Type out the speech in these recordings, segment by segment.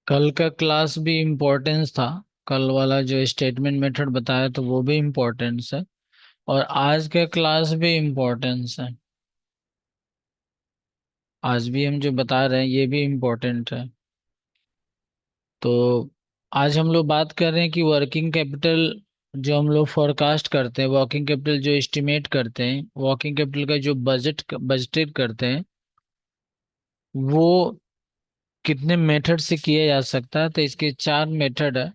कल का क्लास भी इम्पोर्टेंस था। कल वाला जो स्टेटमेंट मेथड बताया तो वो भी इम्पोर्टेंस है। और आज का क्लास भी इम्पोर्टेंस है। आज भी हम जो बता रहे हैं ये भी इम्पोर्टेंट है। तो आज हम लोग बात कर रहे हैं कि वर्किंग कैपिटल जो हम लोग फोरकास्ट करते हैं, वर्किंग कैपिटल जो एस्टिमेट करते हैं, वर्किंग कैपिटल का जो बजटेड करते हैं, वो कितने मेथड से किया जा सकता है। तो इसके चार मेथड है: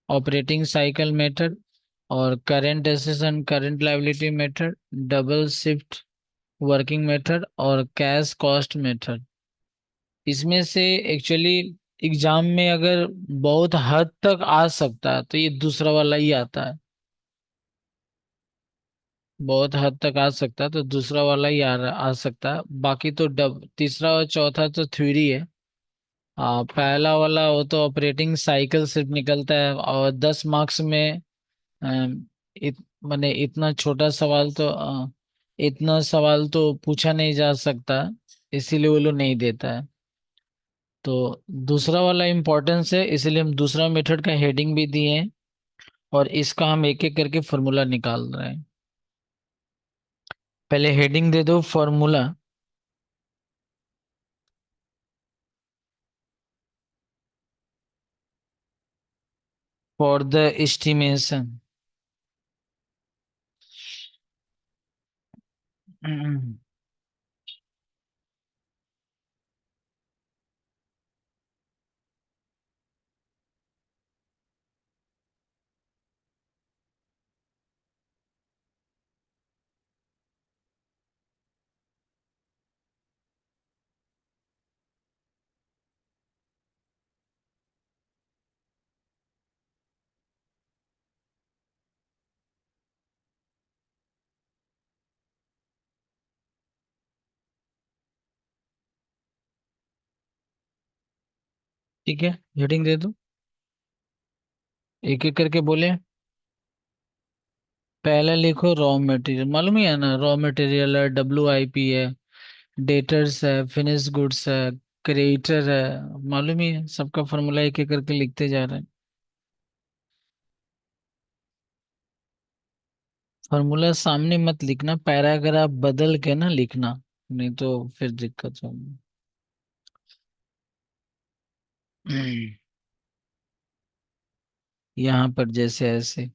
ऑपरेटिंग साइकिल मेथड, और current assets and current liability method, double shift working method, और कैश कॉस्ट मेथड। इसमें से एक्चुअली एग्जाम में अगर बहुत हद तक आ सकता है तो ये दूसरा वाला ही आता है। बहुत हद तक आ सकता है तो दूसरा वाला ही आ सकता है। बाकी तो तीसरा और चौथा तो थ्योरी है। पहला वाला वो तो ऑपरेटिंग साइकिल सिर्फ निकलता है, और 10 मार्क्स में माने इतना छोटा सवाल तो इतना सवाल तो पूछा नहीं जा सकता, इसीलिए वो लोग नहीं देता है। तो दूसरा वाला इम्पोर्टेंस है, इसलिए हम दूसरा मेथड का हेडिंग भी दिए हैं, और इसका हम एक एक करके फॉर्मूला निकाल रहे हैं। पहले हेडिंग दे दो फॉर्मूला फॉर द एस्टिमेशन। ठीक है, हेडिंग दे दो, एक एक करके बोले। पहला लिखो रॉ मटेरियल, मालूम ही है ना, रॉ मटेरियल है, WIP है, डेटर्स है, फिनिश गुड्स है, क्रेडिटर है। मालूम ही है, सबका फॉर्मूला एक एक करके लिखते जा रहे हैं। फॉर्मूला सामने मत लिखना, पैराग्राफ बदल के ना लिखना, नहीं तो फिर दिक्कत होगी। यहाँ पर जैसे ऐसे।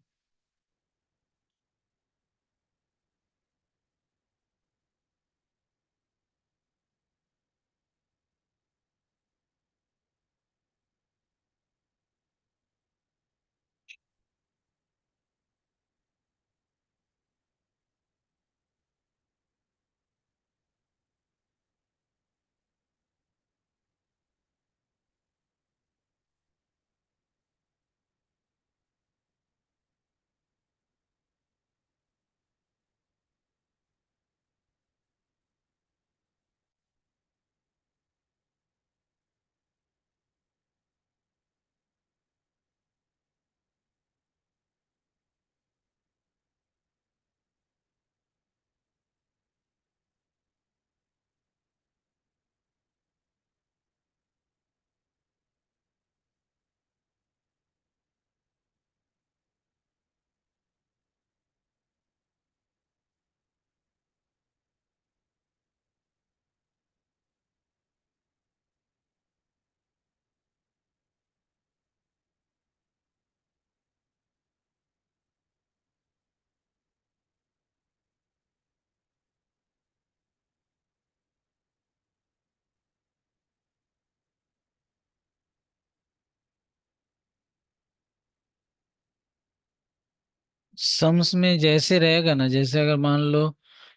सम्स में जैसे रहेगा ना, जैसे अगर मान लो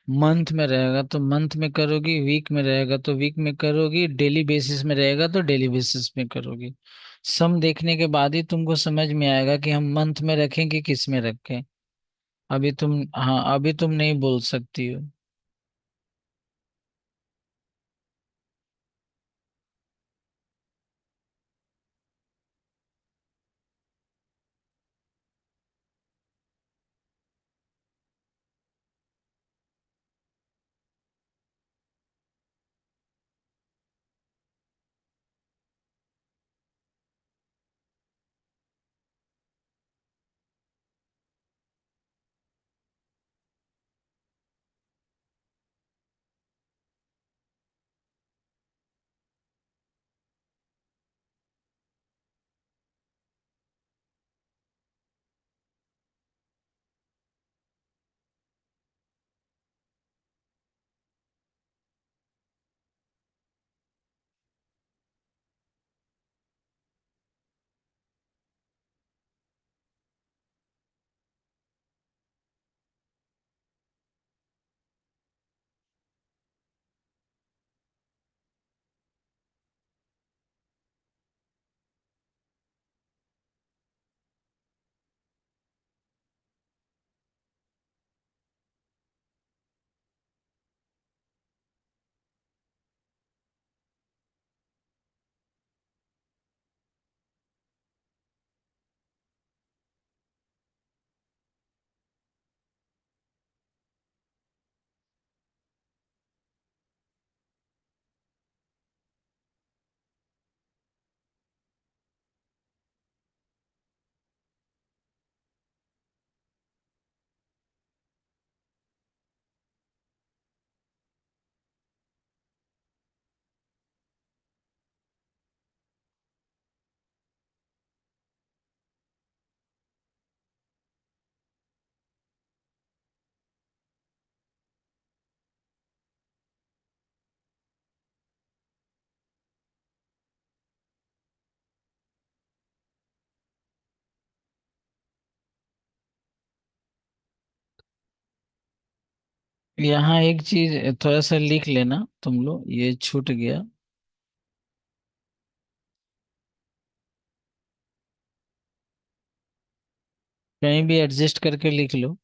मंथ में रहेगा तो मंथ में करोगी, वीक में रहेगा तो वीक में करोगी, डेली बेसिस में रहेगा तो डेली बेसिस में करोगी। सम देखने के बाद ही तुमको समझ में आएगा कि हम मंथ में रखें कि किस में रखें। अभी तुम, हाँ अभी तुम नहीं बोल सकती हो। यहाँ एक चीज थोड़ा सा लिख लेना तुम लोग, ये छूट गया। कहीं भी एडजस्ट करके लिख लो।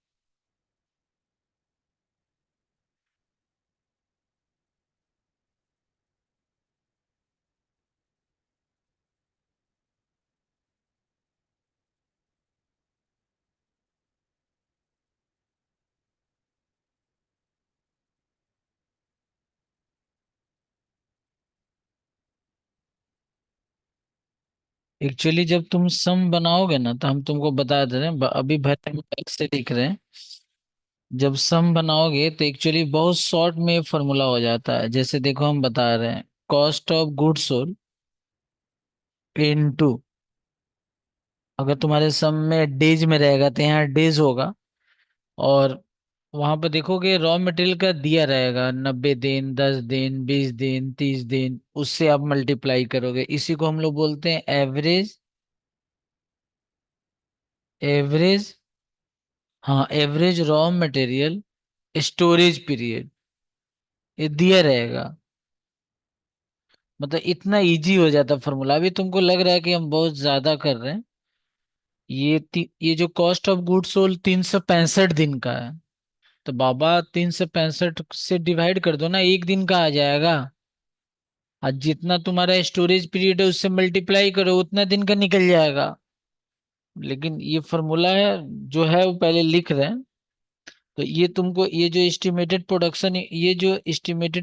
एक्चुअली जब तुम सम बनाओगे ना, तो हम तुमको बता दे रहे हैं, अभी भले हम अलग से लिख रहे हैं। जब सम बनाओगे तो एक्चुअली बहुत शॉर्ट में फॉर्मूला हो जाता है। जैसे देखो हम बता रहे हैं, cost of goods sold into, अगर तुम्हारे सम में डेज में रहेगा तो यहाँ डेज होगा। और वहां पर देखोगे रॉ मटेरियल का दिया रहेगा 90 दिन, 10 दिन, 20 दिन, 30 दिन, उससे आप मल्टीप्लाई करोगे। इसी को हम लोग बोलते हैं एवरेज। एवरेज, हाँ, average raw material storage period, ये दिया रहेगा। मतलब इतना इजी हो जाता फॉर्मूला। अभी तुमको लग रहा है कि हम बहुत ज्यादा कर रहे हैं। ये जो कॉस्ट ऑफ गुड्स सोल्ड 365 दिन का है, तो बाबा 365 से डिवाइड कर दो ना, एक दिन का आ जाएगा। आज जितना तुम्हारा स्टोरेज पीरियड है उससे मल्टीप्लाई करो, उतना दिन का निकल जाएगा। लेकिन ये फॉर्मूला है जो है वो पहले लिख रहे हैं। तो ये तुमको, ये जो एस्टिमेटेड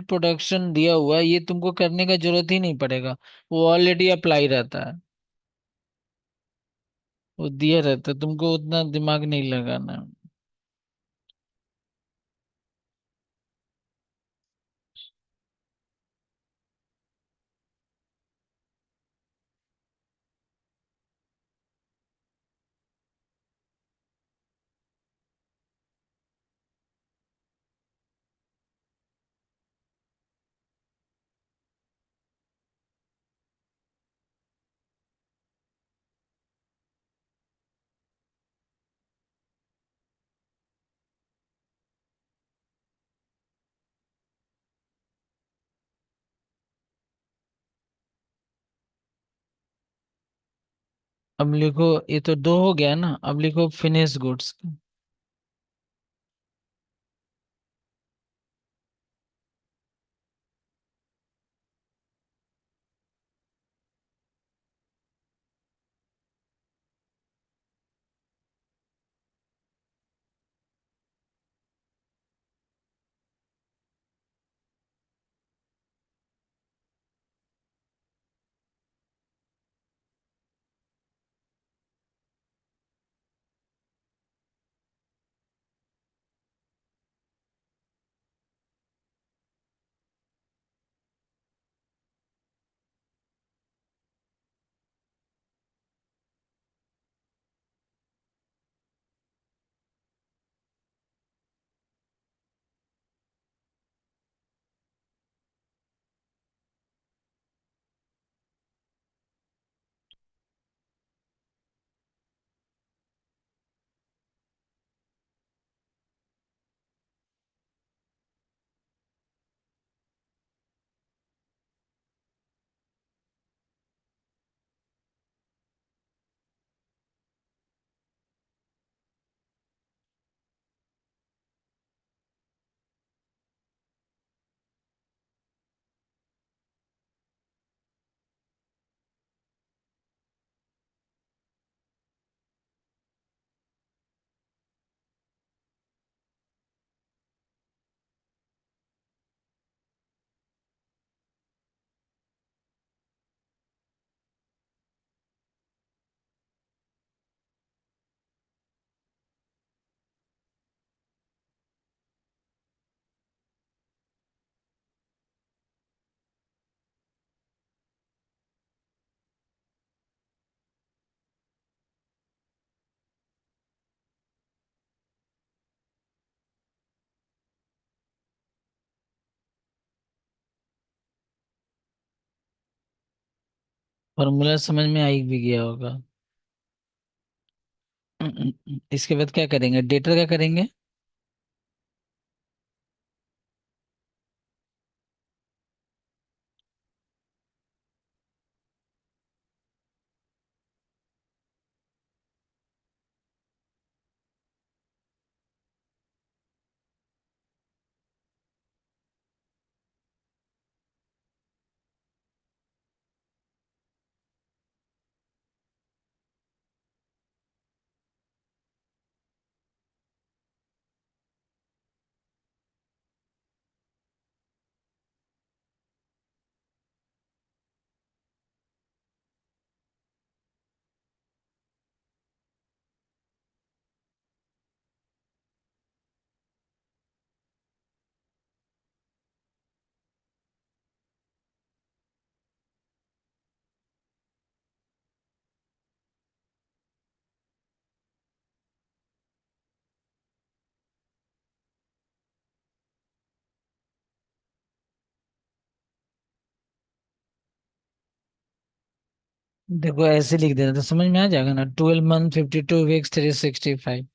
प्रोडक्शन दिया हुआ है, ये तुमको करने का जरूरत ही नहीं पड़ेगा। वो ऑलरेडी अप्लाई रहता है, वो दिया रहता है, तुमको उतना दिमाग नहीं लगाना। अब लिखो, ये तो दो हो गया ना, अब लिखो फिनिश गुड्स। फॉर्मूला समझ में आई भी गया होगा। इसके बाद क्या करेंगे, डेटर का करेंगे। देखो ऐसे लिख देना तो समझ में आ जाएगा ना, 12 मंथ 52 वीक्स 365।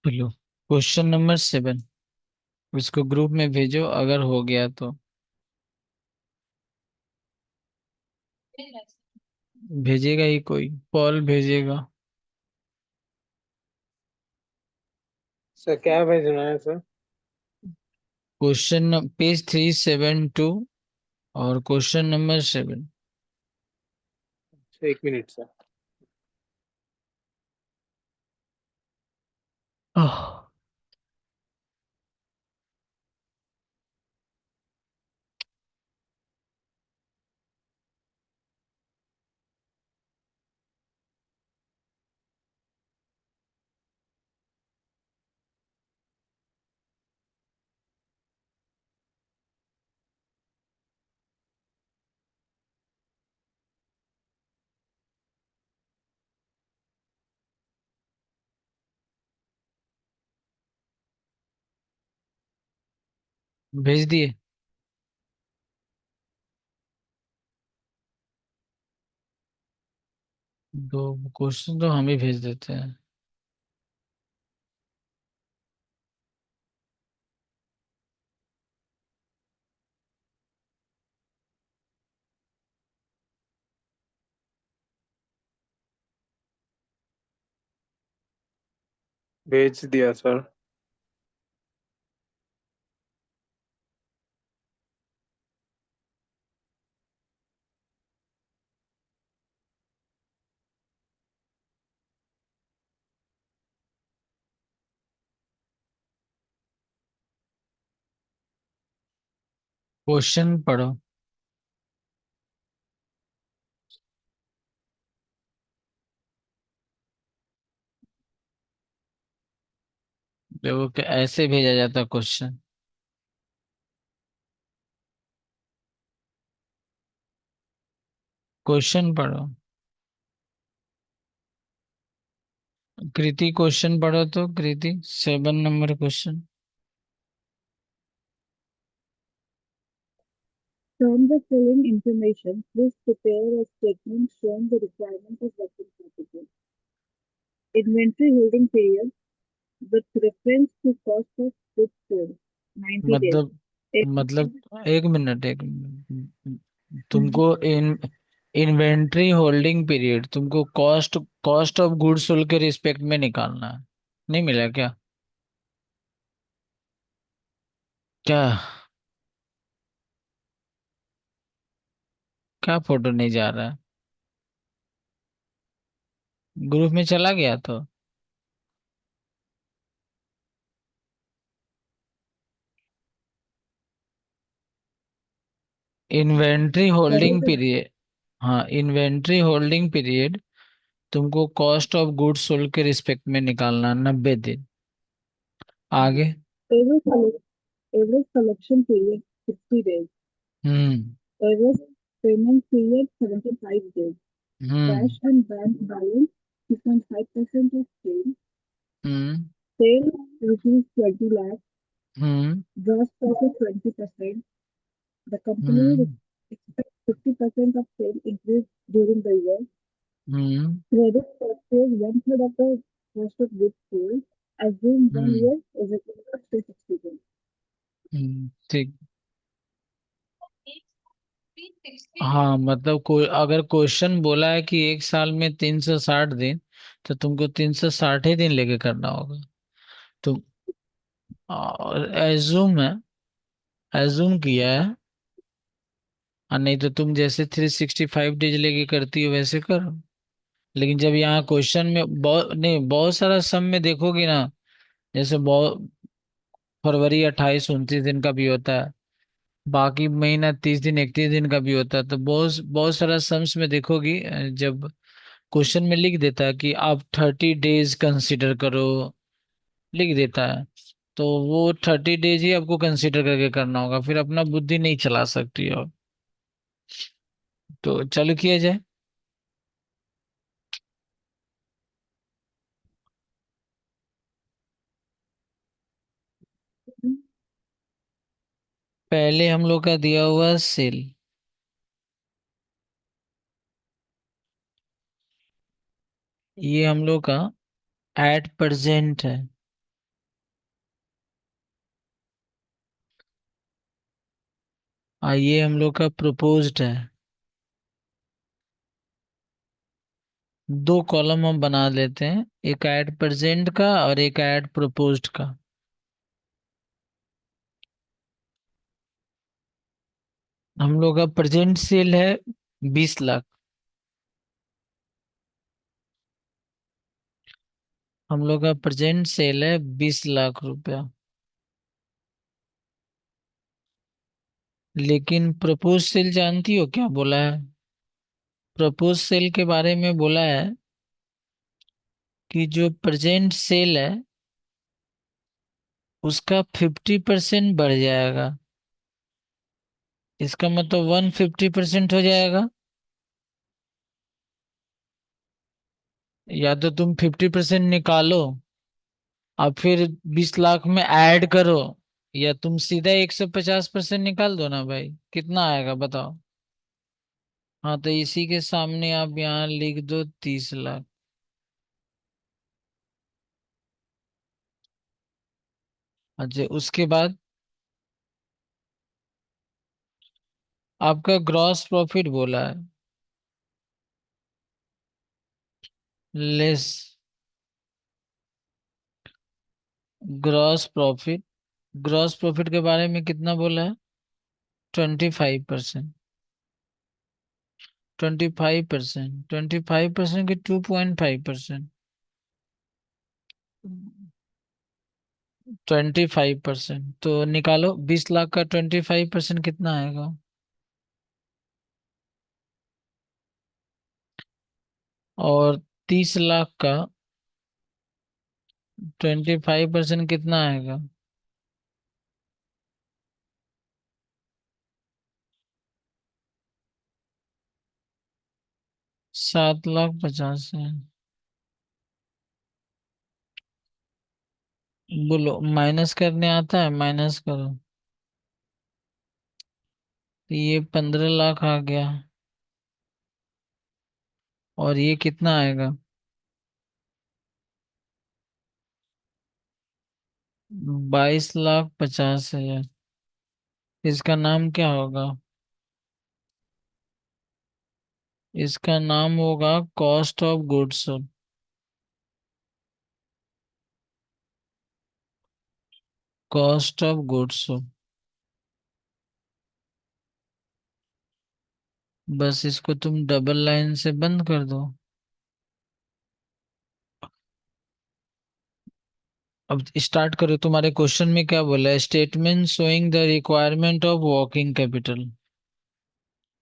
चलो, क्वेश्चन नंबर 7, इसको ग्रुप में भेजो अगर हो गया तो। भेजेगा ही कोई, पॉल भेजेगा। सर क्या भेजना है सर? क्वेश्चन पेज 372 और क्वेश्चन नंबर 7। 1 minute sir. भेज दिए। दो क्वेश्चन तो हम ही भेज देते हैं। भेज दिया सर। क्वेश्चन पढ़ो। देखो कि ऐसे भेजा जाता क्वेश्चन। क्वेश्चन पढ़ो। कृति क्वेश्चन पढ़ो तो, कृति 7 number question. From the following information, please prepare a statement showing the requirement of working capital. Inventory holding period with reference to cost of goods sold, 90 days. मतलब It- मतलब एक minute Mhm. तुमको inventory holding period तुमको cost cost of goods sold के respect में निकालना है। नहीं मिला क्या? क्या? क्या फोटो नहीं जा रहा है? ग्रुप में चला गया तो। Inventory holding period. हाँ, इन्वेंट्री होल्डिंग पीरियड तुमको कॉस्ट ऑफ गुड्स सोल्ड के रिस्पेक्ट में निकालना है, 90 दिन। आगे। Average, average collection period, 60 days. Hmm. Average payment period, 75 days. Hmm. Cash and bank balance, 2.5% of sale. Hmm. Sale rupees 20 lakh. Hmm. Gross profit 20%. The company hmm. expects 50% of sale increase during the year. Hmm. Credit purchase one-third of the cost of goods sold. Assume 1 year hmm. is equal to 360 days. ठीक। हाँ, मतलब कोई अगर question बोला है कि एक साल में 360 दिन, तो तुमको 360 ही दिन लेके करना होगा। तुम एज्यूम है, एज्यूम किया है। और नहीं तो तुम जैसे 365 डेज लेके करती हो वैसे करो। लेकिन जब यहाँ क्वेश्चन में बहुत नहीं, बहुत सारा सम में देखोगे ना, जैसे बहुत फरवरी 28 29 दिन का भी होता है, बाकी महीना 30 दिन 31 दिन का भी होता है। तो बहुत बहुत सारा सम्स में देखोगी, जब क्वेश्चन में लिख देता है कि आप 30 डेज कंसिडर करो, लिख देता है, तो वो 30 डेज ही आपको कंसिडर करके करना होगा, फिर अपना बुद्धि नहीं चला सकती हो। तो चालू किया जाए। पहले हम लोग का दिया हुआ सेल, ये हम लोग का एट प्रेजेंट है। ये हम लोग का प्रपोज्ड है। दो कॉलम हम बना लेते हैं, एक ऐड प्रेजेंट का और एक ऐड प्रपोज्ड का। हम लोग का प्रेजेंट सेल है 20 लाख। हम लोग का प्रेजेंट सेल है 20 लाख रुपया। लेकिन प्रपोज सेल जानती हो क्या बोला है? प्रपोज सेल के बारे में बोला है कि जो प्रेजेंट सेल है उसका 50% बढ़ जाएगा। इसका मतलब 150% हो जाएगा। या तो तुम 50% निकालो और फिर 20 लाख में ऐड करो, या तुम सीधा 150% निकाल दो ना भाई, कितना आएगा बताओ। हाँ, तो इसी के सामने आप यहाँ लिख दो 30 लाख। अच्छा, उसके बाद आपका ग्रॉस प्रॉफिट बोला है less gross profit. Gross profit के बारे में कितना बोला है? 25%। 25% की 2.5%। 25%, तो निकालो 20 लाख का 25% कितना आएगा। और 30 लाख का 25% कितना आएगा। 7 लाख 50 है। बोलो, माइनस करने आता है? माइनस करो। तो ये 15 लाख आ गया। और ये कितना आएगा? 22 लाख 50 हजार। इसका नाम क्या होगा? इसका नाम होगा cost of goods. Cost of goods. बस इसको तुम डबल लाइन से बंद कर दो। अब स्टार्ट करो। तुम्हारे क्वेश्चन में क्या बोला है? Statement showing the requirement of working capital,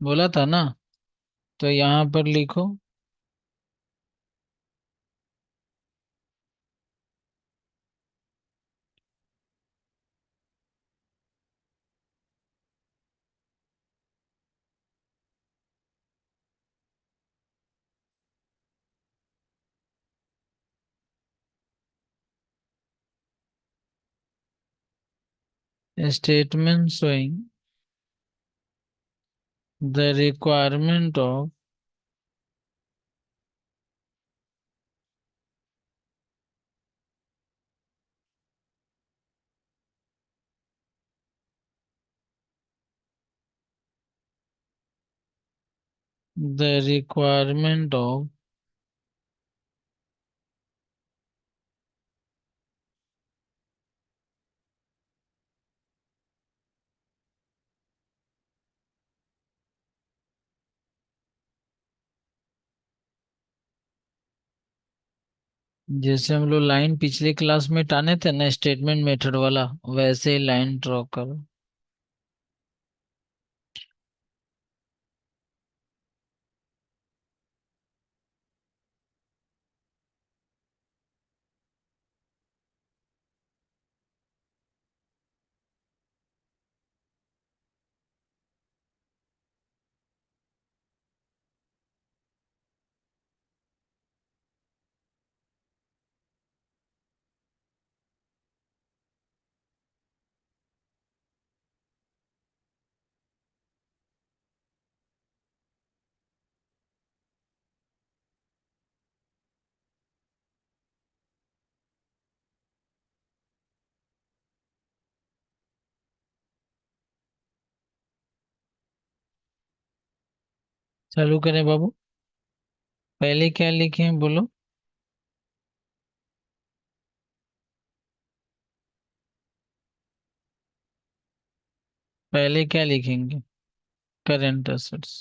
बोला था ना? तो यहाँ पर लिखो statement showing the requirement of the requirement of जैसे हम लोग लाइन पिछले क्लास में टाने थे ना स्टेटमेंट मेथड वाला, वैसे ही लाइन ड्रॉ करो। चालू करें बाबू। पहले क्या लिखे हैं बोलो। पहले क्या लिखेंगे? Current assets.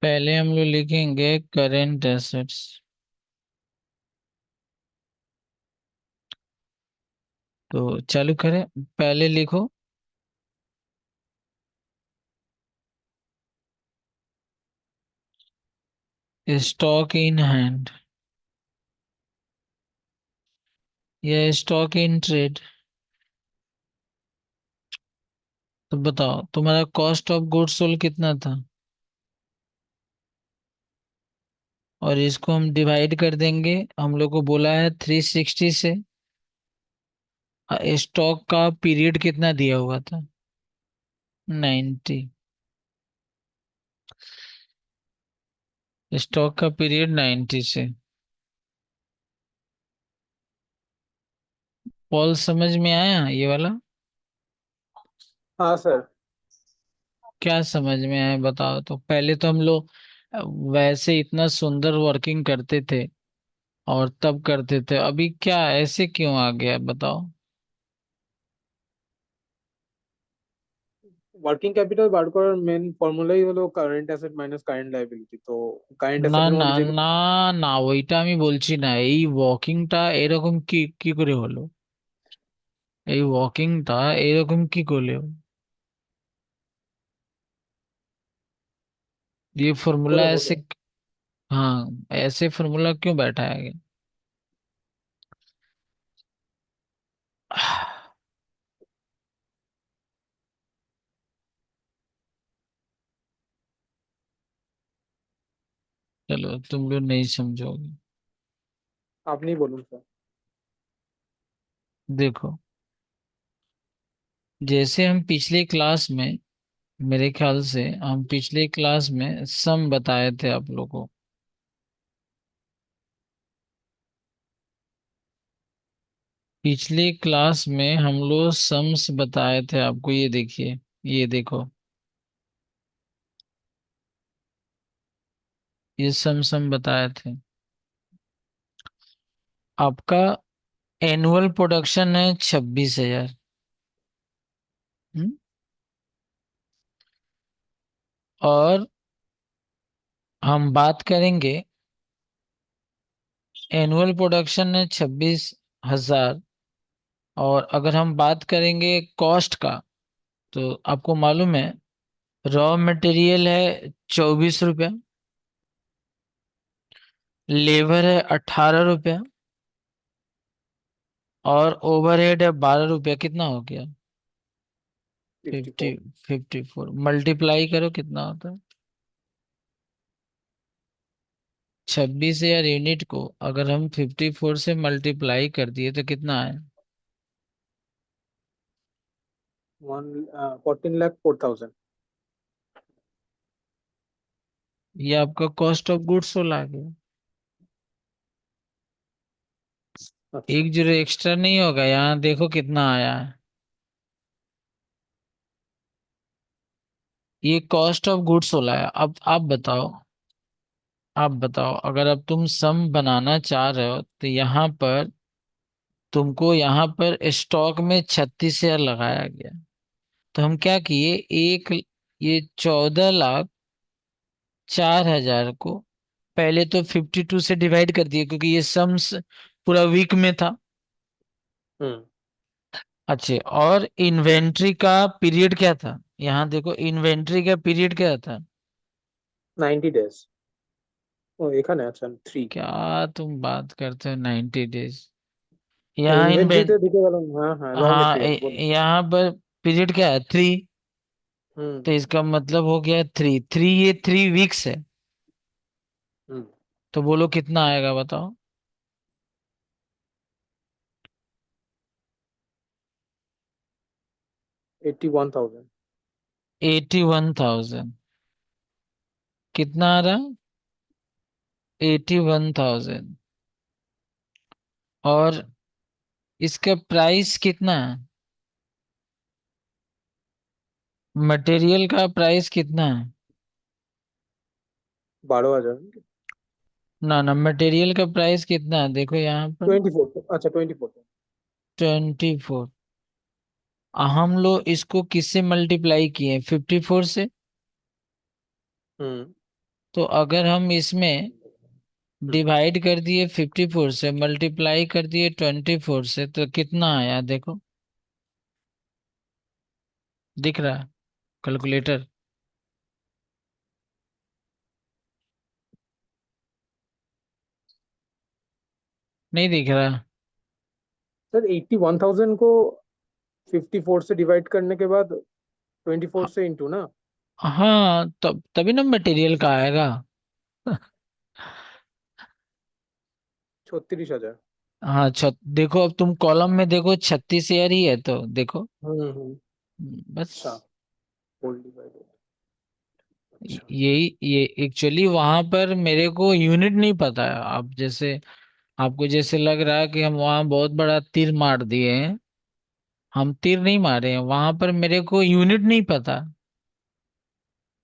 पहले हम लोग लिखेंगे करेंट एसेट्स। तो चालू करें। पहले लिखो स्टॉक इन हैंड या स्टॉक इन ट्रेड। तो बताओ तुम्हारा कॉस्ट ऑफ गुड्स सोल्ड कितना था, और इसको हम डिवाइड कर देंगे। हम लोग को बोला है 360 से। स्टॉक का पीरियड कितना दिया हुआ था? 90। स्टॉक का पीरियड 90 से। पॉल समझ में आया ये वाला? हाँ सर। क्या समझ में आया बताओ। तो पहले तो हम लोग वैसे इतना सुंदर वर्किंग करते थे और तब करते थे, अभी क्या ऐसे क्यों आ गया बताओ। ওয়ার্কিং ক্যাপিটাল বার করার মেন ফর্মুলাই হলো current asset minus current liability, তো কারেন্ট না অ্যাসেটের না মধ্যে যেগুলো না না, ওইটা আমি বলছি না। এই ওয়াকিংটা এরকম কি কি করে হলো? এই ওয়াকিংটা এরকম কি করলে? ये কি फॉर्मूला করে হলো। ऐसे। हाँ, ऐसे फॉर्मूला क्यों बैठाया गया? चलो तुम लोग नहीं समझोगे। আপনি বলুন স্যার। देखो, जैसे हम पिछले क्लास में, मेरे ख्याल से हम पिछले क्लास में सम बताए थे आप लोगों को। पिछले क्लास में हम लोग सम्स बताए थे आपको। ये देखिए, ये देखो, ये सम बताए थे। आपका एनुअल प्रोडक्शन है 26,000। और हम बात करेंगे, एनुअल प्रोडक्शन है 26,000। और अगर हम बात करेंगे कॉस्ट का, तो आपको मालूम है रॉ मटेरियल है 24 रुपया, लेबर है 18 रुपया, और ओवरहेड है 12 रुपया। कितना हो गया? 54। 54। मल्टीप्लाई करो कितना होता है। 26,000 यूनिट को अगर हम 54 से मल्टीप्लाई कर दिए तो कितना आए? 14,04,000। ये आपका कॉस्ट ऑफ गुड्स सोल्ड आ गया। আচ্ছা। एक जीरो एक्स्ट्रा नहीं होगा, यहाँ देखो कितना आया है। ये कॉस्ट ऑफ गुड्स सोल्ड आया। अब आप बताओ, आप बताओ, अगर अब तुम सम बनाना चाह रहे हो तो यहाँ पर तुमको यहाँ पर स्टॉक में 36,000 लगाया गया। तो हम क्या किए, एक, ये 14,04,000 को पहले तो 52 से डिवाइड कर दिए, क्योंकि ये सम्स पूरा वीक में था। হুম। अच्छे, और इन्वेंट्री का पीरियड क्या था? यहाँ देखो इन्वेंट्री का पीरियड क्या था? 90 ডেজ। ও এখানে আছেন 3। क्या तुम बात करते हो 90 डेज? यहाँ ইনভেন্টরিতে इन्वेंट, ঢুকে गलम। हाँ हाँ, रॉ हाँ मटेरियल बोलो। यहाँ पर पीरियड क्या है? 3। হুম तो इसका मतलब हो गया 3 3, ये 3 वीक्स है। হুম। तो बोलो कितना आएगा बताओ। 81,000। 81,000। कितना आ रहा? 81,000। और इसका प्राइस कितना है? मटेरियल का प्राइस कितना है? 12,000। ना ना, मटेरियल का प्राइस कितना है देखो यहाँ पर। 24, अच्छा 24। 24। हम लोग इसको किससे मल्टीप्लाई किए? 54 से। हम्म तो अगर हम इसमें हम्म डिवाइड कर दिए 54 से, मल्टीप्लाई कर दिए 24 से, तो कितना आया देखो? दिख रहा है कैलकुलेटर? नहीं दिख रहा? सर 81,000 को 54 से डिवाइड करने के बाद 24 से इंटू ना। हाँ, तब तभी ना मटेरियल का आएगा। 36,000। हाँ, देखो अब तुम कॉलम में देखो, 36 ईयर ही है तो देखो। हम्म। बस। अच्छा, होल डिवाइडेड। अच्छा। यही ये एक्चुअली वहां पर मेरे को यूनिट नहीं पता है। आप जैसे, आपको जैसे लग रहा है कि हम वहां बहुत बड़ा तीर मार दिए हैं, हम तीर नहीं मारे हैं वहां पर। मेरे को यूनिट नहीं पता।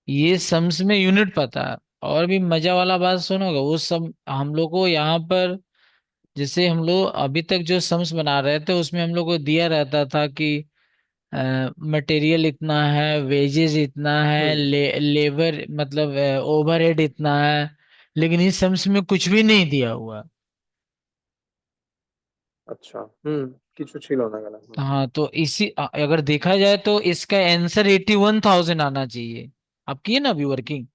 ये सम्स में यूनिट पता है। और भी मजा वाला बात सुनोगे, वो सब हम लोग को यहाँ पर, जैसे हम लोग अभी तक जो सम्स बना रहे थे उसमें हम लोग को दिया रहता था कि मटेरियल इतना है, वेजेस इतना है, हम्म। लेबर मतलब ओवरहेड इतना है। लेकिन इस सम्स में कुछ भी नहीं दिया हुआ। अच्छा। কিছু ছিল না গেল। हाँ, तो इसी अगर देखा जाए तो इसका आंसर 81,000 आना चाहिए। आप किए ना अभी वर्किंग?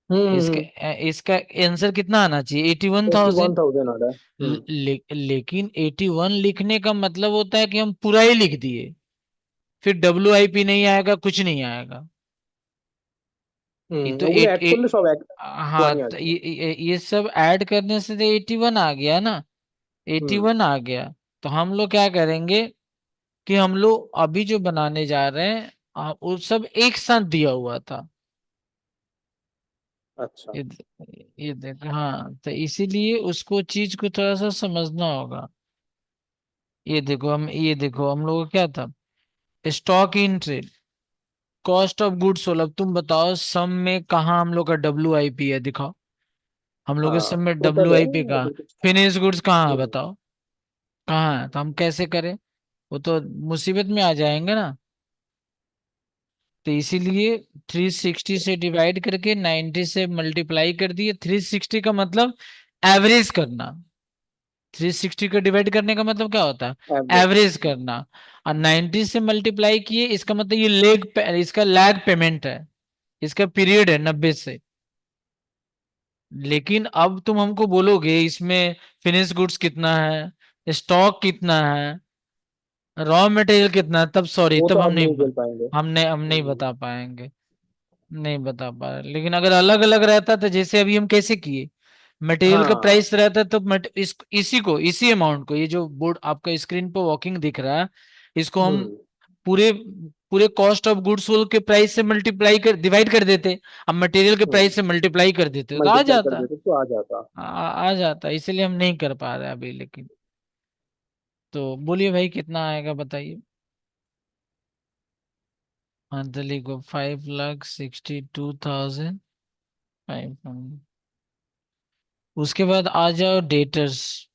इसका हम्म। इसका आंसर कितना आना चाहिए? 81,000। 81,000 आ रहा है। लेकिन 81 लिखने का मतलब होता है कि हम पूरा ही लिख दिए, फिर WIP नहीं आएगा, कुछ नहीं आएगा। ये तो ওগুলো অ্যাড করলে সব এক हाँ, ওয়ানই तो আসবে। ये सब ऐड करने से तो 81 आ गया ना। एटी হুম। वन आ गया। तो हम लोग क्या करेंगे कि हम लोग अभी जो बनाने जा रहे हैं, वो सब एक साथ दिया हुआ था। আচ্ছা। ये ये देख, हाँ, तो इसीलिए उसको चीज को थोड़ा सा समझना होगा। ये देखो हम लोग का क्या था, stock in trade, cost of goods sold. अब तुम बताओ सम में कहाँ हम लोग का WIP है? दिखाओ। हम लोग के हाँ, सब में टोटल है WIP का, अभी कुछ। फिनिश गुड्स कहाँ है হুম। बताओ? कहाँ है? तो हम कैसे करें? वो तो मुसीबत में आ जाएंगे ना। तो इसीलिए 360 से डिवाइड करके 90 से मल्टीप्लाई कर दिए। 360 का मतलब एवरेज करना। 360 को डिवाइड करने का मतलब क्या होता है? एवरेज। एवरेज करना। और 90 से मल्टीप्लाई किए, इसका मतलब ये इसका लैग पेमेंट है, इसका पीरियड है 90 से। लेकिन अब तुम हमको बोलोगे इसमें फिनिश गुड्स कितना है, स्टॉक कितना है, रॉ मटेरियल कितना है, तब सॉरी, वो तो तब हम नहीं बोल पाएंगे। हम नहीं हम्म। बता पाएंगे। नहीं बता पा रहे। लेकिन अगर अलग अलग रहता तो जैसे अभी हम कैसे किए, मटेरियल का हाँ। प्राइस रहता तो इसी अमाउंट को, ये जो बोर्ड आपका स्क्रीन पर वॉकिंग दिख रहा है, इसको हम हम्म। पूरे पूरे कॉस्ट ऑफ गुड्स सोल्ड के प्राइस से मल्टीप्लाई कर डिवाइड कर देते। अब मटेरियल के हम्म। प्राइस से मल्टीप्लाई कर देते तो आ मल्टीप्लाई कर जाता। देते तो आ जाता। आ जाता, इसलिए हम नहीं कर पा रहे अभी। लेकिन तो बोलिए भाई, कितना आएगा बताइए? मंथली को 5,62,500। उसके बाद आ जाओ डेटर्स।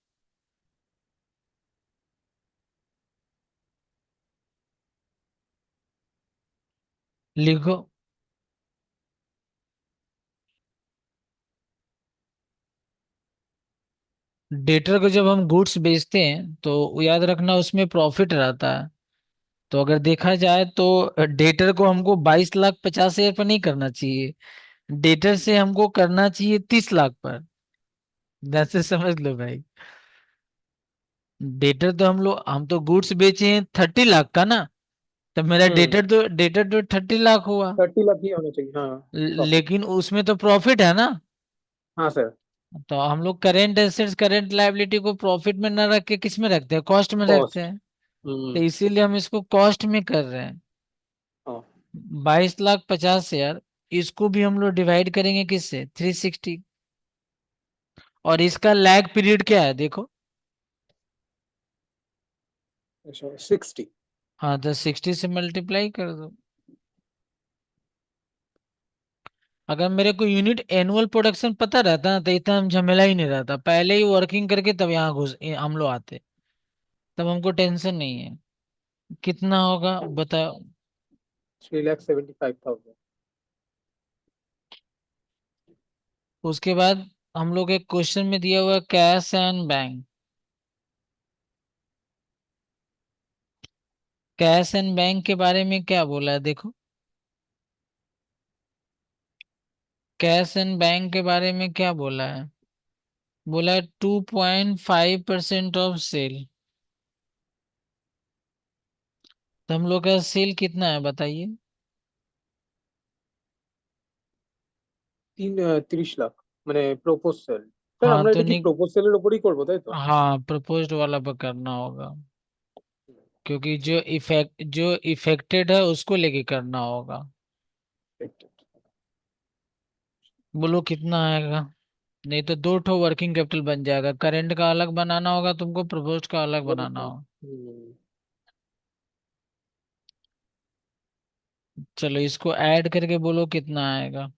लिखो। डेटर को जब हम गुड्स बेचते हैं तो याद रखना उसमें प्रॉफिट रहता है। तो अगर देखा जाए तो डेटर को हमको 22,50,000 पर नहीं करना चाहिए। डेटर से हमको करना चाहिए 30 लाख पर। जैसे समझ लो भाई। डेटर तो हम तो गुड्स बेचे हैं 30 लाख का ना। तो मेरा हम्म। डेटर तो 30 लाख हुआ। 30 लाख ही होना चाहिए, हाँ। प्रॉफिट। लेकिन उसमें तो प्रॉफिट है ना। हाँ सर। तो हम लोग करेंट एसेट्स करेंट लायबिलिटी को प्रॉफिट में न रख के किस में रखते हैं? कॉस्ट में रखते कॉस्ट। हैं। तो हम्म। इसीलिए हम इसको कॉस्ट में कर रहे हैं। हाँ। 22,50,000, इसको भी हम लोग डिवाइड करेंगे किससे? 360। और इसका लैग पीरियड क्या है देखो? अच्छा, 60। हाँ, तो 60 से मल्टीप्लाई कर दो। अगर मेरे को यूनिट एनुअल प्रोडक्शन पता रहता ना तो इतना झमेला ही नहीं रहता, पहले ही वर्किंग करके तब यहाँ हम लोग आते, तब हमको टेंशन नहीं है। कितना होगा बताओ। 3,75,000। उसके बाद हम लोग एक क्वेश्चन में दिया हुआ cash and bank. Cash and bank के बारे में क्या बोला है देखो। कैश एंड बैंक के बारे में क्या बोला है, बोला है 2.5% ऑफ सेल। तो हम लोग का सेल कितना है बताइए। 30 লাখ মানে প্রপোজ সেল। স্যার हाँ আমরা तो এটা কি नहीं, প্রপোজ সেলের উপরই করবো তাই তো? हाँ प्रपोज्ड वाला पर करना होगा, क्योंकि जो इफेक्टेड है उसको लेके करना होगा। बोलो कितना आएगा। नहीं तो दो ठो वर्किंग कैपिटल बन जाएगा, करेंट का अलग बनाना होगा तुमको, प्रपोज्ड का अलग बनाना होगा। चलो इसको ऐड करके बोलो कितना आएगा।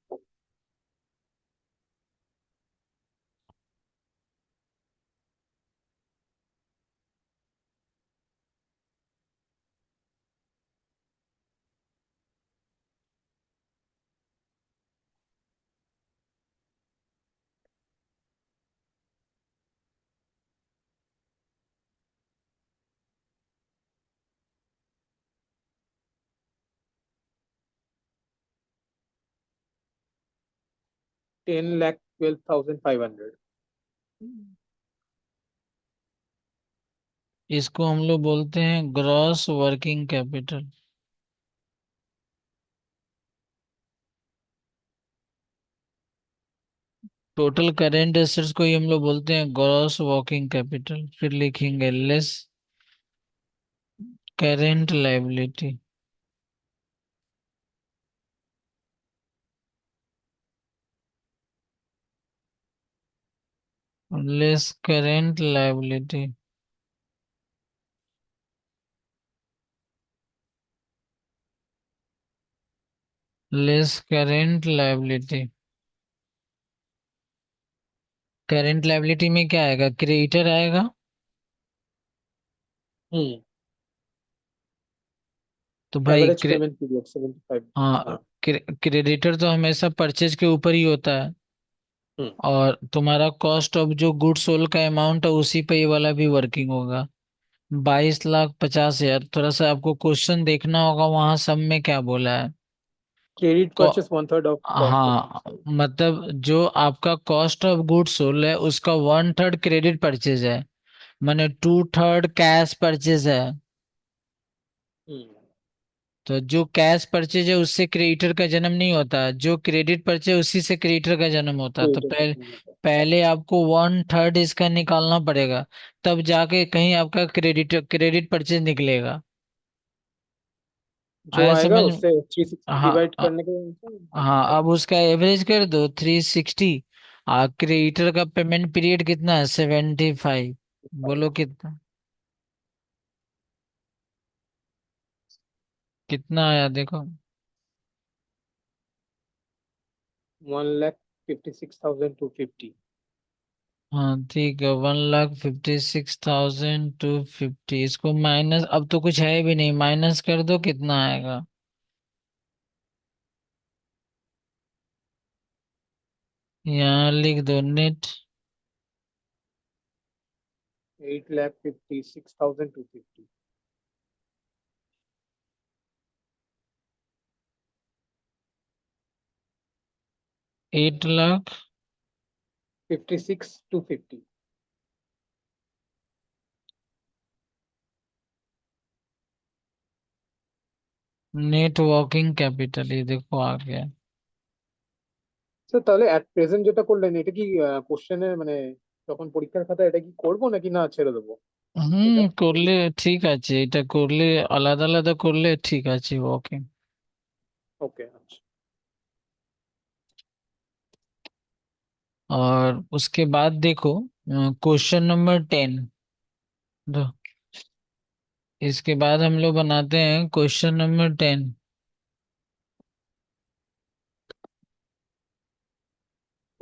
$10,12,500। इसको हम लोग बोलते हैं gross working capital. Total current assets को ही हम लोग बोलते हैं ग्रॉस वर्किंग कैपिटल। फिर लिखेंगे less current liability. Less current liability. Less current liability. Current liability में क्या आएगा, क्रेडिटर आएगा। হুম। तो भाई एवरेज पेमेंट पीरियड 75 days। हाँ, क्रेडिटर तो हमेशा परचेज के ऊपर ही होता है, হুম। और तुम्हारा कॉस्ट ऑफ जो गुड्स सोल्ड का अमाउंट है उसी पे ये वाला भी वर्किंग होगा। 22,50,000। थोड़ा सा आपको क्वेश्चन देखना होगा वहां सब में क्या बोला है। क्रेडिट को परचेस 1/3 ऑफ कॉस्ट ऑफ हाँ, गुड्स। मतलब जो आपका कॉस्ट ऑफ गुड्स सोल्ड है उसका 1/3 क्रेडिट परचेज है, माने 2/3 कैश परचेज है। হুম। तो जो कैश परचेज है उससे क्रेडिटर का जन्म नहीं होता, जो क्रेडिट परचेज उसी से क्रेडिटर का जन्म होता है। तो क्रेडिट परचेस। पहले आपको 1/3 इसका निकालना पड़ेगा, तब जाके कहीं आपका क्रेडिट परचेज निकलेगा। जो आया आएगा समझ। उससे 360 हाँ डिवाइड करने के बाद हाँ, अब उसका एवरेज कर दो 360। क्रेडिटर का पेमेंट पीरियड कितना है, 75। बोलो कितना, कितना आया देखो। 1,56,250। हाँ ठीक है, 1,56,250। इसको माइनस, अब तो कुछ है भी नहीं, माइनस कर दो कितना आएगा। यहाँ लिख दो नेट। 8,56,250। 8,00,000 56,250। नेट वर्किंग कैपिटल, ये देखो आ गया। স্যার তাহলে এট প্রেজেন্ট যেটা করলেন এটা কি কোশ্চেনে মানে যখন পরীক্ষার খাতা এটা কি করবো নাকি না ছেড়ে দেবো এটা? করলে ঠিক আছে, এটা করলে আলাদা আলাদা করলে ঠিক আছে, ওকে। ওকে আচ্ছা। और उसके बाद देखो क्वेश्चन नंबर 10। इसके बाद हम लोग बनाते हैं क्वेश्चन नंबर 10।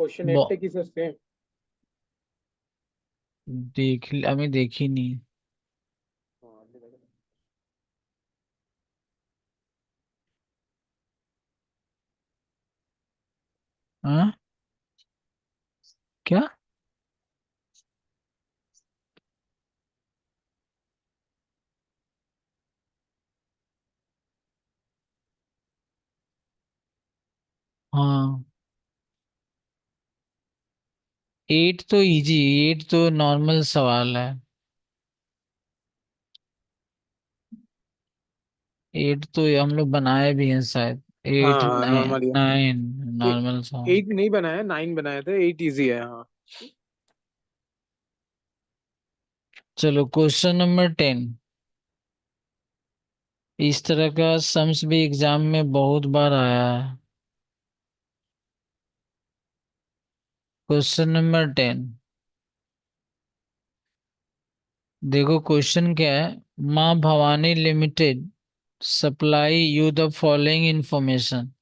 কোশ্চেন ব- এইটটা কি স্যার সেম? আমি দেখিনি। हाँ, क्या? हाँ, 8 तो इजी, 8 तो नॉर्मल सवाल है। 8 तो हम लोग बनाए भी हैं शायद। एट, हाँ हाँ नाइन, नॉर्मली। नाइन नॉर्मल सवाल। 8 नहीं बनाया, 9 बनाए थे, 8 इजी है हाँ। चलो क्वेश्चन नंबर 10। इस तरह का सम्स भी एग्जाम में बहुत बार आया है। Question number 10। देखो क्वेश्चन क्या है। Maa Bhavani limited supply you the following information.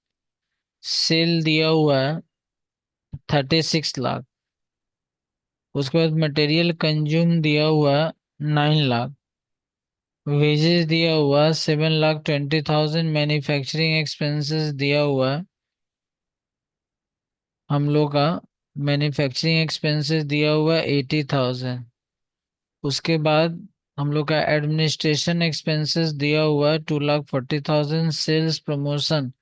Sale दिया हुआ है 36 लाख। उसके बाद मटेरियल कंज्यूम दिया हुआ है 9 लाख। वेजेस दिया हुआ है 7,20,000। मैन्युफैक्चरिंग एक्सपेंसेस दिया हुआ है हम लोग का। मैन्युफैक्चरिंग एक्सपेंसेस दिया हुआ है 80,000। उसके बाद हम लोग का एडमिनिस्ट्रेशन एक्सपेंसेस दिया हुआ है 2,40,000। सेल्स प्रमोशन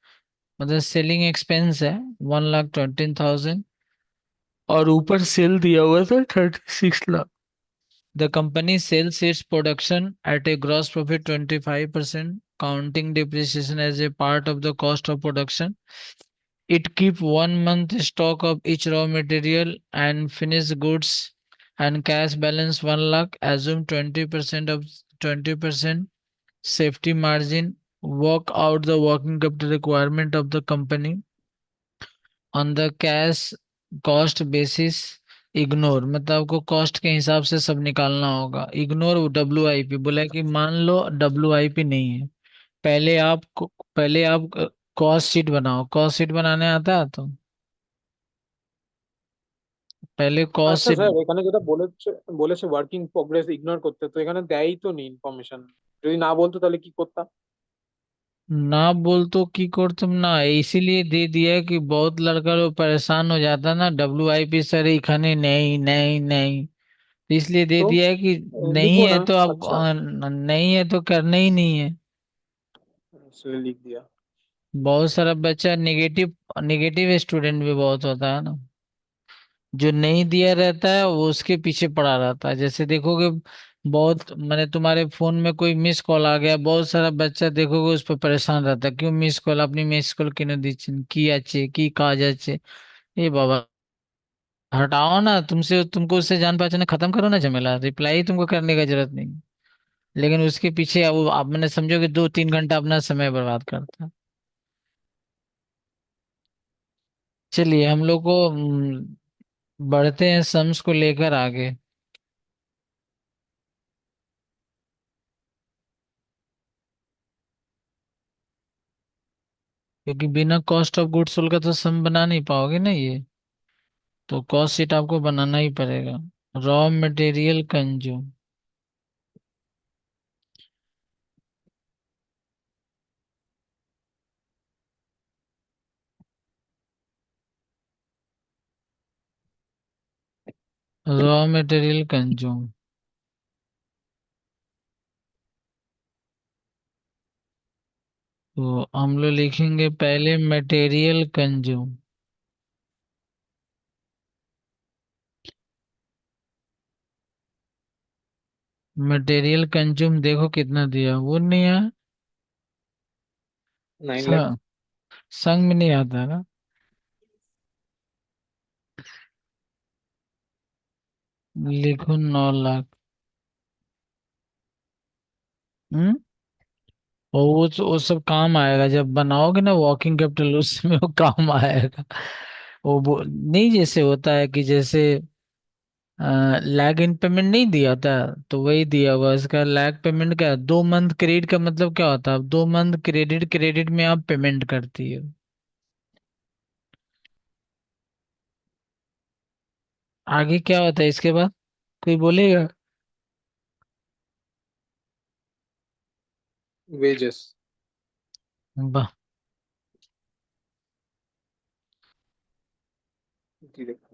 मतलब सेलिंग एक्सपेंस है 1,20,000। और ऊपर सेल दिया हुआ था 36 lakh. The company sales its production at a gross profit 25%, counting depreciation as a part of the cost of production. It keep 1 month stock of each raw material and finished goods and cash balance 1 lakh. Assume 20% safety margin. Work out the working capital requirement of the company on the cash cost basis. Ignore मतलब आपको cost के हिसाब से सब निकालना होगा। Ignore WIP बोला है कि मान लो WIP नहीं है। पहले आप पहले आप कॉस्ट शीट बनाओ। कॉस्ट शीट बनाने आता है तो पहले कॉस्ट আচ্ছা शीट। স্যার, এখানে যেটা বলেছে বলেছে ওয়ার্কিং প্রোগ্রেস ইগনোর করতে, তো এখানে দেয়ই তো নেই ইনফরমেশন। যদি না বলতো তাহলে কি করতাম? ना बोल तो की कर तुम ना, इसीलिए दे दिया है कि बहुत लड़का लोग परेशान हो जाता ना। WIP सर खाने नहीं नहीं नहीं, इसलिए दे तो दिया है कि नहीं लिखो है ना। तो आप अच्छा, नहीं है तो करना ही नहीं है। इसलिए लिख दिया। बहुत सारा बच्चा नेगेटिव नेगेटिव स्टूडेंट भी बहुत होता है ना, जो नहीं दिया रहता है वो उसके पीछे पड़ा रहता है। जैसे देखोगे बहुत मैंने तुम्हारे फोन में कोई मिस कॉल आ गया, बहुत सारा बच्चा देखोगे उस पर परेशान रहता है, क्यों मिस कॉल, अपनी मिस कॉल क्यों दी की अच्छे की काज अच्छे। ये बाबा हटाओ ना, तुमसे तुमको उससे जान पहचान खत्म करो ना झमेला, रिप्लाई तुमको करने का जरूरत नहीं। लेकिन उसके पीछे अब वो आप मैंने समझो कि 2-3 घंटा अपना समय बर्बाद करता है। चलिए हम लोग को बढ़ते हैं सम्स को लेकर आगे। क्योंकि बिना कॉस्ट ऑफ गुड्स सोल्ड का तो सम बना नहीं पाओगे ना ये, तो कॉस्ट शीट आपको बनाना ही पड़ेगा। Raw material consume. Raw material consume, तो हम लोग लिखेंगे पहले मटेरियल कंज्यूम। मटेरियल कंज्यूम देखो कितना दिया, वो नहीं है। 9 लाख। स- संग में नहीं आता है ना। लिखो 9 लाख। हम्म। और वो सब काम आएगा जब बनाओगे ना वॉकिंग कैपिटल, उसमें वो काम आएगा। नहीं जैसे होता है कि जैसे लैग इन पेमेंट नहीं दिया था, तो वही दिया हुआ है। इसका लैग पेमेंट क्या है, 2 मंथ क्रेडिट का मतलब क्या होता है, 2 मंथ क्रेडिट क्रेडिट में आप पेमेंट करती है। आगे क्या होता है इसके बाद, कोई बोलेगा? वेजेस। वाह। Direct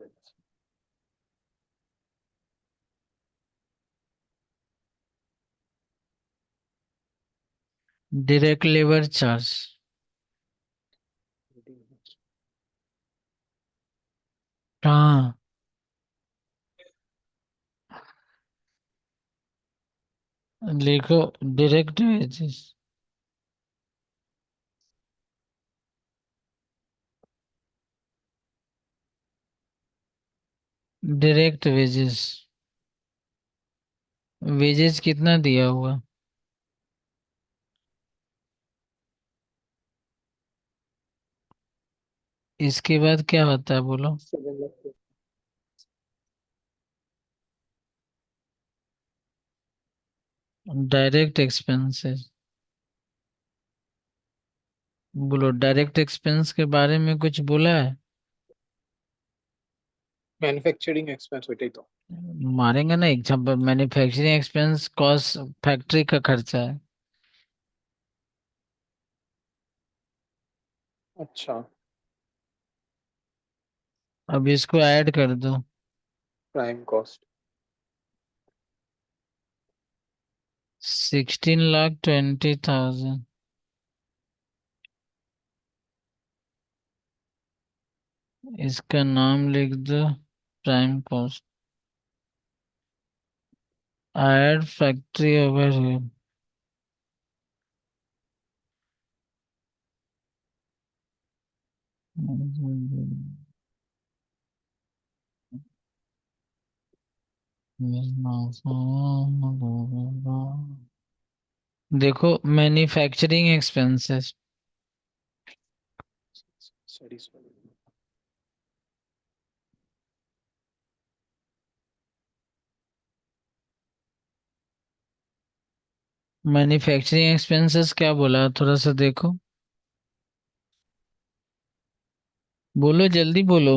direct labour charge. हाँ, लिखो direct wages. Direct wages. Wages कितना दिया हुआ? इसके बाद क्या होता है बोलो? 7 लाख। Direct expenses. बोलो, डायरेक्ट एक्सपेंस के बारे में कुछ बोला है? मैन्युफैक्चरिंग एक्सपेंस ওইটাই তো। मारेंगे ना example, manufacturing expense cost factory का खर्चा है। अच्छा। अब इसको ऐड कर दो। Prime cost. 16,20,000। इसका नाम लिख दो prime cost. Add factory overhead. देखो, manufacturing expenses. Sorry. Manufacturing expenses क्या बोला, थोड़ा सा देखो, बोलो जल्दी बोलो।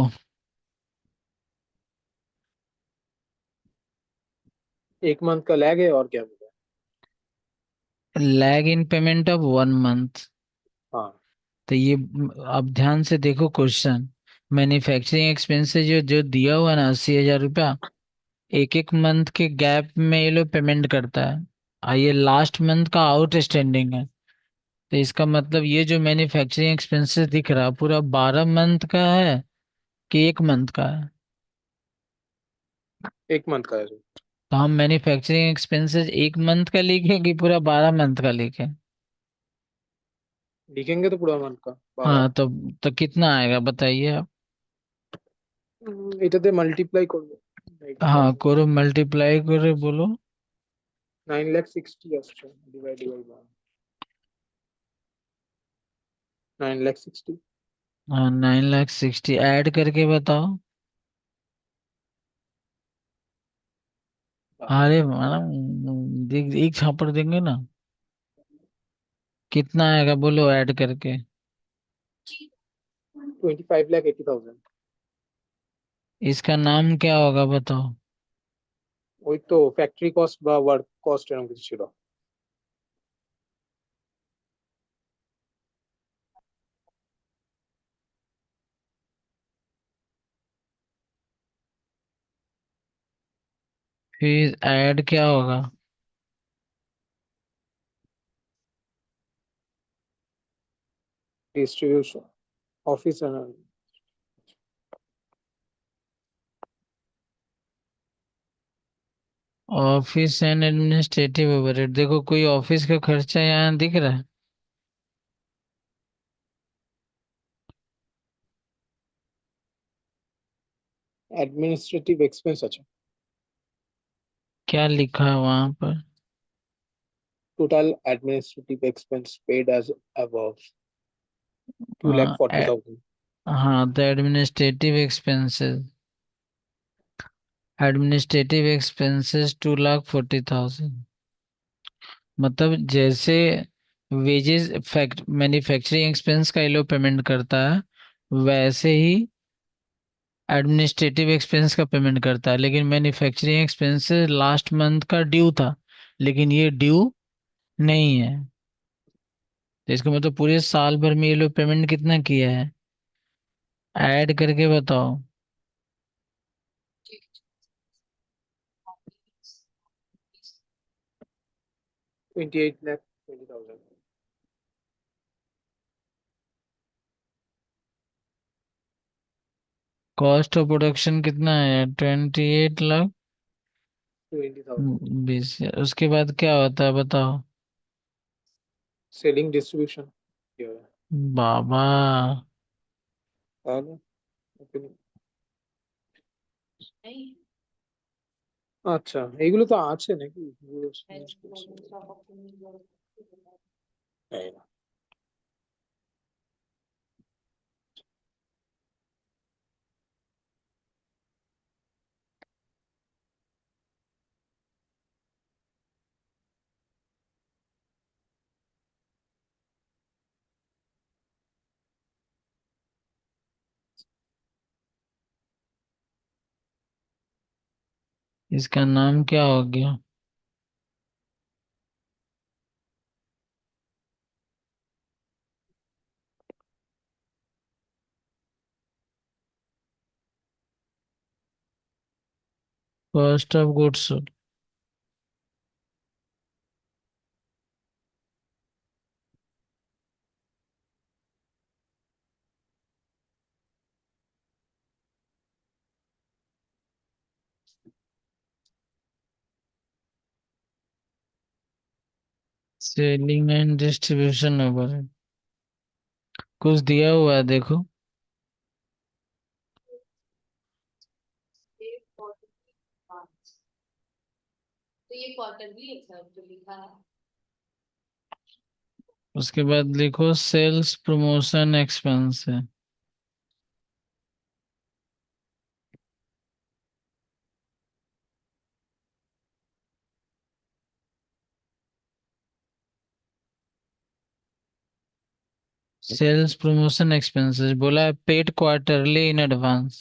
1 मंथ का लैग है और क्या बोला। Lag in payment of 1 month. हाँ। तो ये अब ध्यान से देखो क्वेश्चन। मैन्युफैक्चरिंग एक्सपेंसेस जो जो दिया हुआ है ना, 80,000 रुपया, एक एक मंथ के गैप में ये लोग पेमेंट करता है। ये लास्ट मंथ का आउटस्टैंडिंग है। तो इसका मतलब ये जो मैन्युफैक्चरिंग एक्सपेंसेस दिख रहा है, पूरा 12 मंथ का है कि 1 मंथ का है? 1 मंथ का है जो। तो हम मैन्युफैक्चरिंग एक्सपेंसेस 1 मंथ का लिखें कि पूरा 12 मंथ का लिखें? लिखेंगे तो पूरा मंथ का 12। हाँ, तो कितना आएगा बताइए आप। এটাতে মাল্টিপ্লাই করবো। हाँ, करो मल्टीप्लाई करो, बोलो। 9 লাখ 60 আসছে ডিভাইড বাই 9 লাখ 60। हाँ, 9,60,000 ऐड करके बताओ। अरे मैडम, एक छापड़ देंगे ना। कितना आएगा बोलो ऐड करके? 25 লাখ 80,000। इसका नाम क्या होगा बताओ? ওই তো ফ্যাক্টরি কস্ট বা ওয়ার্ক কস্ট এরকম কিছু ছিল। फिर ऐड क्या होगा? Distribution office. Office and administrative overhead. देखो, कोई ऑफिस का खर्चा यहाँ दिख रहा है? অ্যাডমিনিস্ট্রেটিভ এক্সপেন্স আছে। क्या लिखा है वहां पर? Total administrative expense paid as above two lakh हाँ, ফর্টি থাউজেंड हाँ, तो एडमिनिस्ट्रेटिव एक्सपेंसेस 2,40,000। मतलब जैसे वेजेस मैन्युफैक्चरिंग एक्सपेंस का ये लोग पेमेंट करता है, वैसे ही एडमिनिस्ट्रेटिव एक्सपेंस का पेमेंट करता है, लेकिन मैन्युफैक्चरिंग एक्सपेंस लास्ट मंथ का ड्यू था, लेकिन ये ड्यू नहीं है। तो इसका मतलब पूरे साल भर में ये लोग पेमेंट कितना किया है, ऐड करके बताओ। 28,20,000। कॉस्ट ऑफ प्रोडक्शन कितना है, 28 लाख 20,000। 20। उसके बाद क्या होता है बताओ। Selling distribution. बाबा, আচ্ছা, এইগুলো তো আছে নাকি? এই না। इसका नाम क्या हो गया। Cost of goods. Selling and distribution over कुछ दिया हुआ है देखो। उसके बाद लिखो सेल्स प्रमोशन एक्सपेंस है। सेल्स प्रमोशन एक्सपेंसेस बोला है पेड क्वार्टरली इन एडवांस।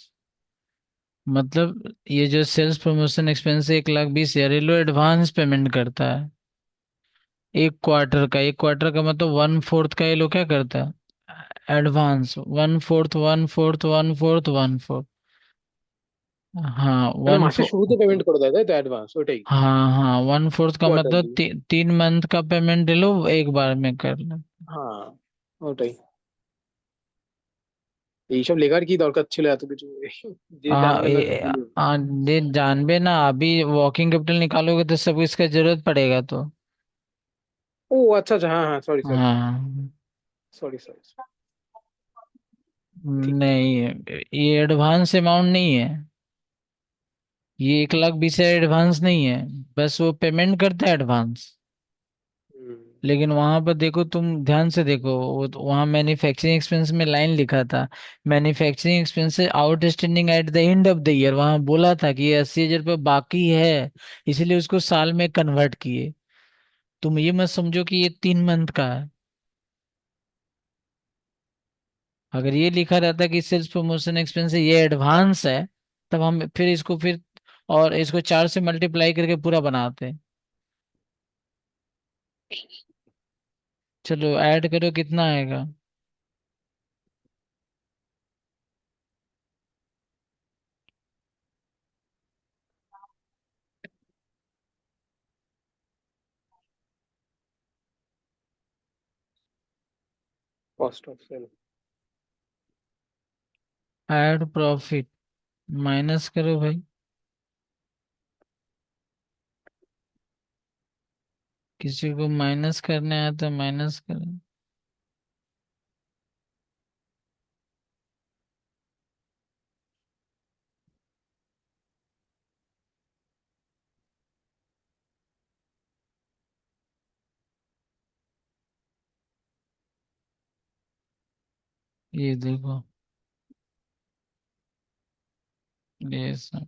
मतलब ये जो सेल्स प्रमोशन एक्सपेंस 1,20,000 ये लो एडवांस पेमेंट करता है। एक क्वार्टर का मतलब 1/4 का ये लोग क्या करता है, एडवांस 1/4 1/4 1/4 1/4। हाँ মানে वन মাসের फोर শুরুতে পেমেন্ট করে দেয়, তাই তো? অ্যাডভান্স ওইটাই। हाँ हाँ 1/4 का मतलब কোয়ার্টারলি। 3 मंथ का पेमेंट ले लो एक बार में कर लो। হ্যাঁ, ওটাই। এইসব লেখার কি দরকার ছিল এত কিছু? যে জানবে না সে ভুলে যাবে। दे जानबे ना, अभी वर्किंग कैपिटल निकालोगे तो सब इसका जरूरत पड़ेगा तो। ও আচ্ছা আচ্ছা, হ্যাঁ হ্যাঁ, सॉरी सॉरी हाँ सॉरी सॉरी। ঠিক ঠিক। नहीं, ये एडवांस अमाउंट नहीं है। ये 1,20,000 एडवांस नहीं है, बस वो पेमेंट करता है एडवांस। হুম। लेकिन वहां पर देखो, तुम ध्यान से देखो, वो तो वहां मैन्युफैक्चरिंग एक्सपेंस में लाइन लिखा था, manufacturing expense outstanding at the end of the year, वहां बोला था कि ये 80,000 रुपये बाकी है, इसीलिए उसको साल में कन्वर्ट किए। तुम ये मत समझो कि ये 3 मंथ का है। अगर ये लिखा रहता कि सेल्स प्रमोशन एक्सपेंस ये एडवांस है, तब हम फिर इसको फिर और इसको 4 से मल्टीप्लाई करके पूरा बनाते। चलो ऐड करो कितना आएगा। Cost of sale. Add profit, minus करो भाई। किसी को माइनस करने आया तो माइनस करो। ये देखो, ये सब